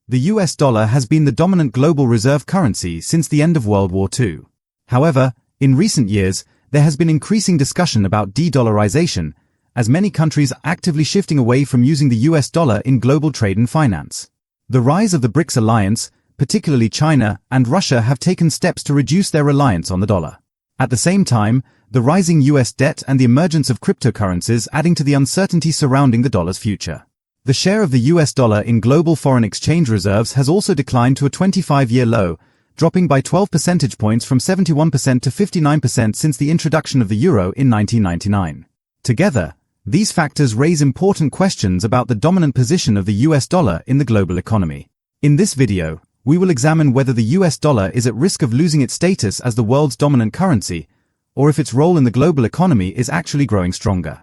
The US dollar has been the dominant global reserve currency since the end of World War II. However, in recent years, there has been increasing discussion about de-dollarization, as many countries are actively shifting away from using the US dollar in global trade and finance. The rise of the BRICS alliance, particularly China and Russia, have taken steps to reduce their reliance on the dollar. At the same time, the rising US debt and the emergence of cryptocurrencies adding to the uncertainty surrounding the dollar's future. The share of the US dollar in global foreign exchange reserves has also declined to a 25-year low, dropping by 12 percentage points from 71% to 59% since the introduction of the euro in 1999. Together, these factors raise important questions about the dominant position of the US dollar in the global economy. In this video, we will examine whether the US dollar is at risk of losing its status as the world's dominant currency, or if its role in the global economy is actually growing stronger.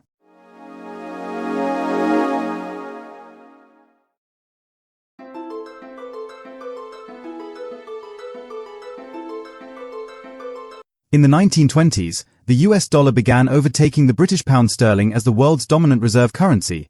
In the 1920s, the US dollar began overtaking the British pound sterling as the world's dominant reserve currency,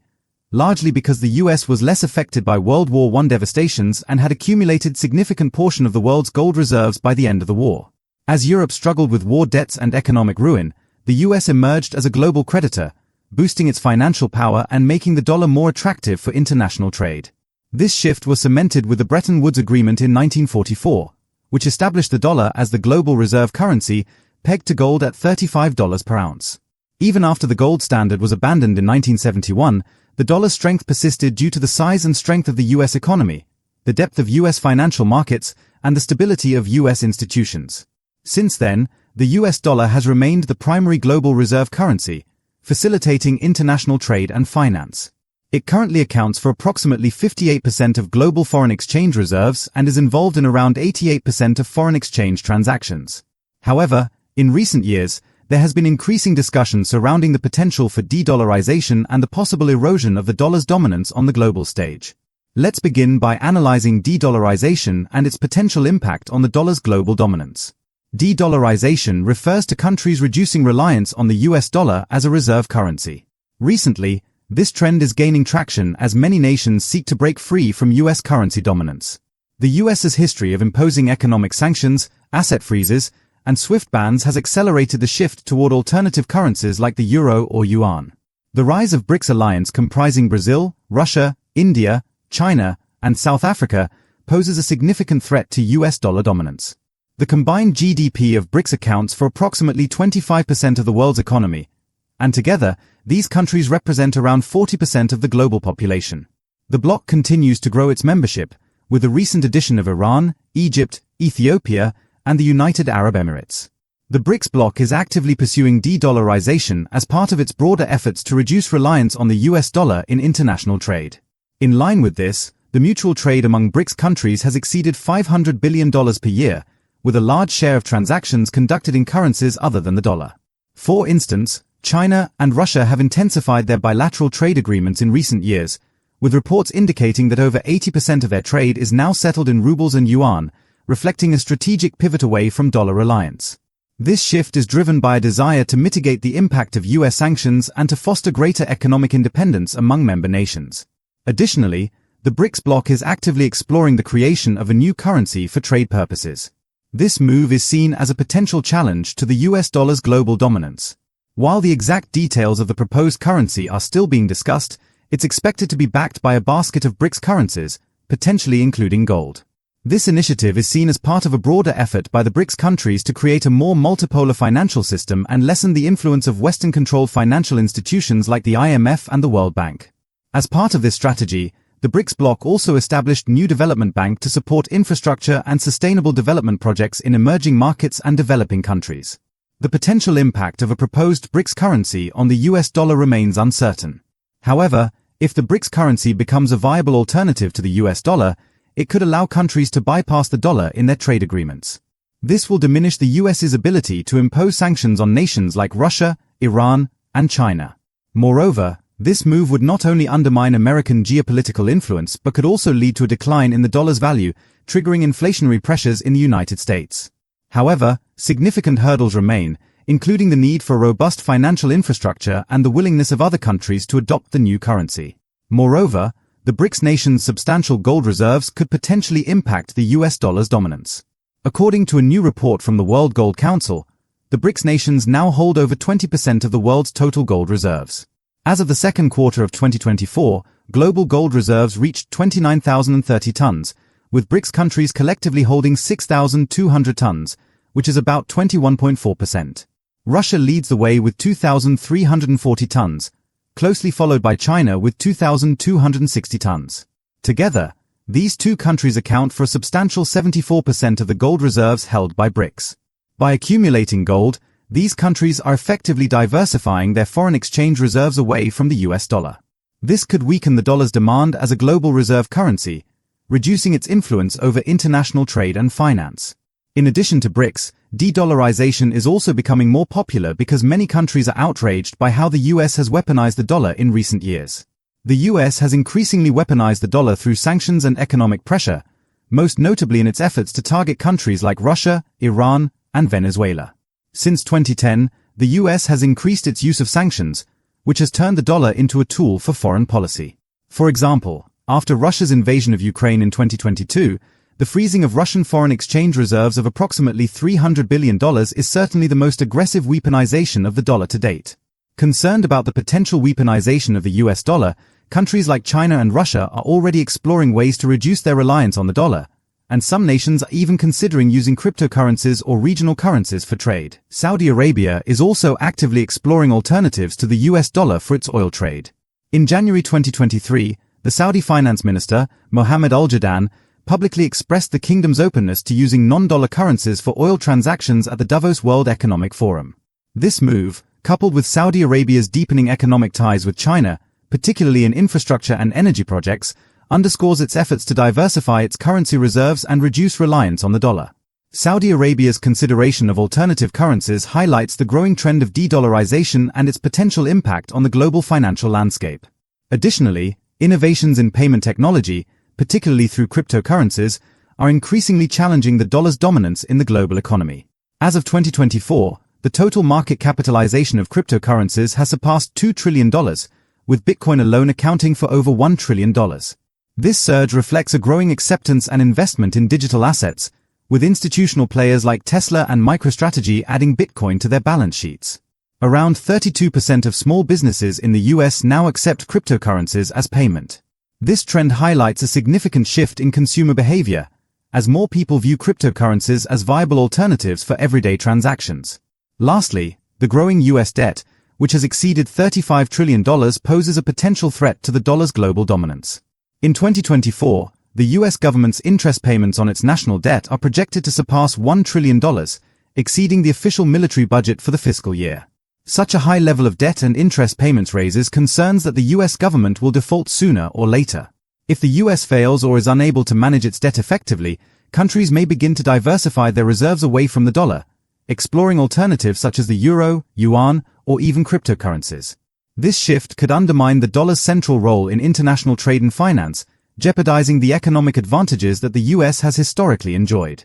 largely because the US was less affected by World War I devastations and had accumulated significant portion of the world's gold reserves by the end of the war. As Europe struggled with war debts and economic ruin, the US emerged as a global creditor, boosting its financial power and making the dollar more attractive for international trade. This shift was cemented with the Bretton Woods Agreement in 1944, which established the dollar as the global reserve currency, pegged to gold at $35 per ounce. Even after the gold standard was abandoned in 1971, the dollar's strength persisted due to the size and strength of the US economy, the depth of US financial markets, and the stability of US institutions. Since then, the US dollar has remained the primary global reserve currency, facilitating international trade and finance. It currently accounts for approximately 58% of global foreign exchange reserves and is involved in around 88% of foreign exchange transactions. However, in recent years, there has been increasing discussion surrounding the potential for de-dollarization and the possible erosion of the dollar's dominance on the global stage. Let's begin by analyzing de-dollarization and its potential impact on the dollar's global dominance. De-dollarization refers to countries reducing reliance on the US dollar as a reserve currency. Recently, this trend is gaining traction as many nations seek to break free from US currency dominance. The US's history of imposing economic sanctions, asset freezes, and SWIFT bans has accelerated the shift toward alternative currencies like the euro or yuan. The rise of BRICS alliance comprising Brazil, Russia, India, China, and South Africa poses a significant threat to US dollar dominance. The combined GDP of BRICS accounts for approximately 25% of the world's economy, and together, these countries represent around 40% of the global population. The bloc continues to grow its membership, with the recent addition of Iran, Egypt, Ethiopia, and the United Arab Emirates. The BRICS bloc is actively pursuing de-dollarization as part of its broader efforts to reduce reliance on the US dollar in international trade. In line with this, the mutual trade among BRICS countries has exceeded $500 billion per year, with a large share of transactions conducted in currencies other than the dollar. For instance, China and Russia have intensified their bilateral trade agreements in recent years, with reports indicating that over 80% of their trade is now settled in rubles and yuan, reflecting a strategic pivot away from dollar reliance. This shift is driven by a desire to mitigate the impact of US sanctions and to foster greater economic independence among member nations. Additionally, the BRICS bloc is actively exploring the creation of a new currency for trade purposes. This move is seen as a potential challenge to the US dollar's global dominance. While the exact details of the proposed currency are still being discussed, it's expected to be backed by a basket of BRICS currencies, potentially including gold. This initiative is seen as part of a broader effort by the BRICS countries to create a more multipolar financial system and lessen the influence of Western-controlled financial institutions like the IMF and the World Bank. As part of this strategy, the BRICS bloc also established New Development Bank to support infrastructure and sustainable development projects in emerging markets and developing countries. The potential impact of a proposed BRICS currency on the US dollar remains uncertain. However, if the BRICS currency becomes a viable alternative to the US dollar, it could allow countries to bypass the dollar in their trade agreements. This will diminish the US's ability to impose sanctions on nations like Russia, Iran, and China. Moreover, this move would not only undermine American geopolitical influence but could also lead to a decline in the dollar's value, triggering inflationary pressures in the United States. However, significant hurdles remain, including the need for robust financial infrastructure and the willingness of other countries to adopt the new currency. Moreover, the BRICS nations' substantial gold reserves could potentially impact the US dollar's dominance. According to a new report from the World Gold Council, the BRICS nations now hold over 20% of the world's total gold reserves. As of the second quarter of 2024, global gold reserves reached 29,030 tons, with BRICS countries collectively holding 6,200 tons, which is about 21.4%. Russia leads the way with 2,340 tons, closely followed by China with 2,260 tons. Together, these two countries account for a substantial 74% of the gold reserves held by BRICS. By accumulating gold, these countries are effectively diversifying their foreign exchange reserves away from the US dollar. This could weaken the dollar's demand as a global reserve currency, reducing its influence over international trade and finance. In addition to BRICS, de-dollarization is also becoming more popular because many countries are outraged by how the US has weaponized the dollar in recent years. The US has increasingly weaponized the dollar through sanctions and economic pressure, most notably in its efforts to target countries like Russia, Iran, and Venezuela. Since 2010, the US has increased its use of sanctions, which has turned the dollar into a tool for foreign policy. For example, after Russia's invasion of Ukraine in 2022, the freezing of Russian foreign exchange reserves of approximately $300 billion is certainly the most aggressive weaponization of the dollar to date. Concerned about the potential weaponization of the US dollar, countries like China and Russia are already exploring ways to reduce their reliance on the dollar, and some nations are even considering using cryptocurrencies or regional currencies for trade. Saudi Arabia is also actively exploring alternatives to the US dollar for its oil trade. In January 2023, the Saudi finance minister, Mohammed Al-Jadaan, publicly expressed the kingdom's openness to using non-dollar currencies for oil transactions at the Davos World Economic Forum. This move, coupled with Saudi Arabia's deepening economic ties with China, particularly in infrastructure and energy projects, underscores its efforts to diversify its currency reserves and reduce reliance on the dollar. Saudi Arabia's consideration of alternative currencies highlights the growing trend of de-dollarization and its potential impact on the global financial landscape. Additionally, innovations in payment technology, particularly through cryptocurrencies, are increasingly challenging the dollar's dominance in the global economy. As of 2024, the total market capitalization of cryptocurrencies has surpassed $2 trillion, with Bitcoin alone accounting for over $1 trillion. This surge reflects a growing acceptance and investment in digital assets, with institutional players like Tesla and MicroStrategy adding Bitcoin to their balance sheets. Around 32% of small businesses in the US now accept cryptocurrencies as payment. This trend highlights a significant shift in consumer behavior, as more people view cryptocurrencies as viable alternatives for everyday transactions. Lastly, the growing US debt, which has exceeded $35 trillion, poses a potential threat to the dollar's global dominance. In 2024, the US government's interest payments on its national debt are projected to surpass $1 trillion, exceeding the official military budget for the fiscal year. Such a high level of debt and interest payments raises concerns that the US government will default sooner or later. If the US fails or is unable to manage its debt effectively, countries may begin to diversify their reserves away from the dollar, exploring alternatives such as the euro, yuan, or even cryptocurrencies. This shift could undermine the dollar's central role in international trade and finance, jeopardizing the economic advantages that the US has historically enjoyed.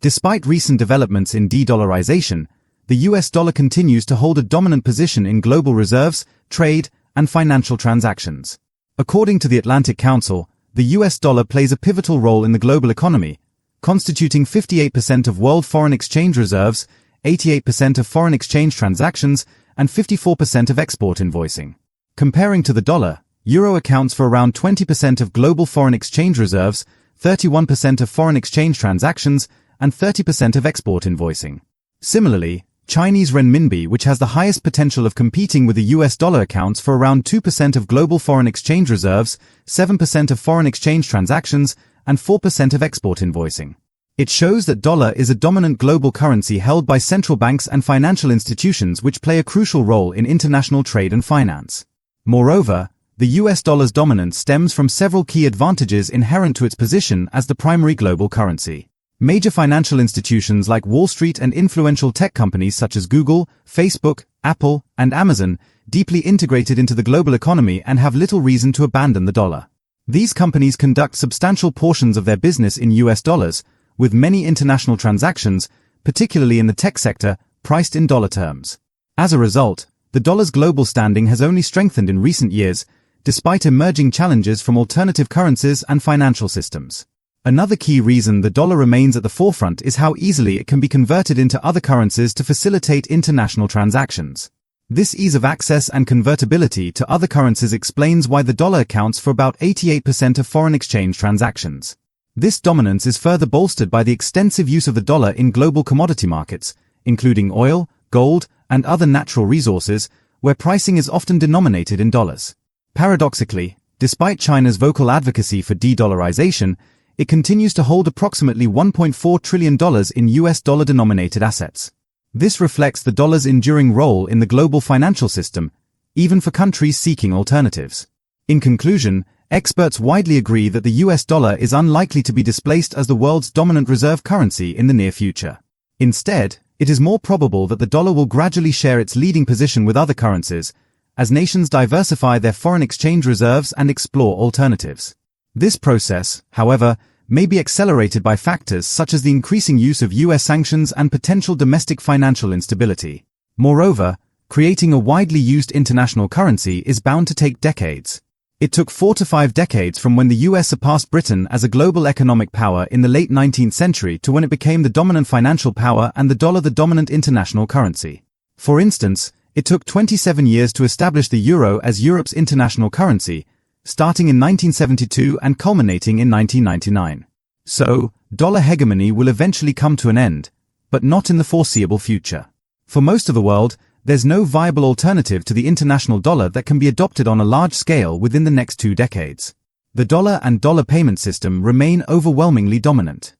Despite recent developments in de-dollarization, the US dollar continues to hold a dominant position in global reserves, trade, and financial transactions. According to the Atlantic Council, the US dollar plays a pivotal role in the global economy, constituting 58% of world foreign exchange reserves, 88% of foreign exchange transactions, and 54% of export invoicing. Comparing to the dollar, euro accounts for around 20% of global foreign exchange reserves, 31% of foreign exchange transactions, and 30% of export invoicing. Similarly, Chinese renminbi, which has the highest potential of competing with the US dollar, accounts for around 2% of global foreign exchange reserves, 7% of foreign exchange transactions, and 4% of export invoicing. It shows that dollar is a dominant global currency held by central banks and financial institutions which play a crucial role in international trade and finance. Moreover, the US dollar's dominance stems from several key advantages inherent to its position as the primary global currency. Major financial institutions like Wall Street and influential tech companies such as Google, Facebook, Apple, and Amazon deeply integrated into the global economy and have little reason to abandon the dollar. These companies conduct substantial portions of their business in US dollars, with many international transactions, particularly in the tech sector, priced in dollar terms. As a result, the dollar's global standing has only strengthened in recent years, despite emerging challenges from alternative currencies and financial systems. Another key reason the dollar remains at the forefront is how easily it can be converted into other currencies to facilitate international transactions. This ease of access and convertibility to other currencies explains why the dollar accounts for about 88% of foreign exchange transactions. This dominance is further bolstered by the extensive use of the dollar in global commodity markets, including oil, gold, and other natural resources, where pricing is often denominated in dollars. Paradoxically, despite China's vocal advocacy for de-dollarization, it continues to hold approximately $1.4 trillion in US dollar-denominated assets. This reflects the dollar's enduring role in the global financial system, even for countries seeking alternatives. In conclusion, experts widely agree that the US dollar is unlikely to be displaced as the world's dominant reserve currency in the near future. Instead, it is more probable that the dollar will gradually share its leading position with other currencies, as nations diversify their foreign exchange reserves and explore alternatives. This process, however, may be accelerated by factors such as the increasing use of US sanctions and potential domestic financial instability. Moreover, creating a widely used international currency is bound to take decades. It took 4 to 5 decades from when the US surpassed Britain as a global economic power in the late 19th century to when it became the dominant financial power and the dollar the dominant international currency. For instance, it took 27 years to establish the euro as Europe's international currency, starting in 1972 and culminating in 1999. So, dollar hegemony will eventually come to an end, but not in the foreseeable future. For most of the world, there's no viable alternative to the international dollar that can be adopted on a large scale within the next 2 decades. The dollar and dollar payment system remain overwhelmingly dominant.